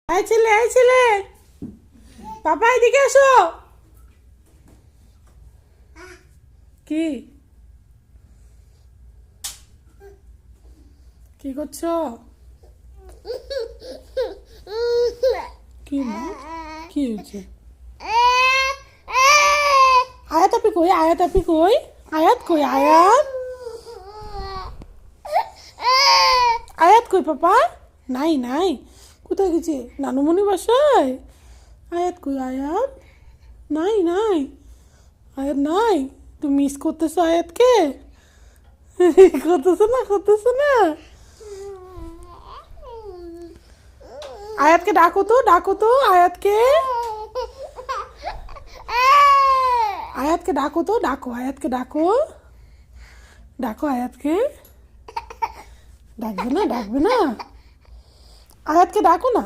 এই ছেলে এই ছেলে পাপা এদিকে এসো। কি কি করছো? কি মা কি হয়েছে? আয়াত আপি কই? আয়াত আপি কই? আয়াত কই? আয়াত আয়াত কই পাপা? নাই নাই, কোথায় গেছে? নানুমণি বাসায়? আয়াত কই? আয়াত নাই নাই, আয়াত নাই। তুমি মিস করতেছো আয়াতকে? করতেছো না? করতেছো না? আয়াতকে ডাকো তো, ডাকো তো আয়াতকে। আয়াতকে ডাকো তো, ডাকো আয়াতকে, ডাকো ডাকো আয়াতকে। ডাকবে না? ডাকবে না? আয়াতকে ডাকো না।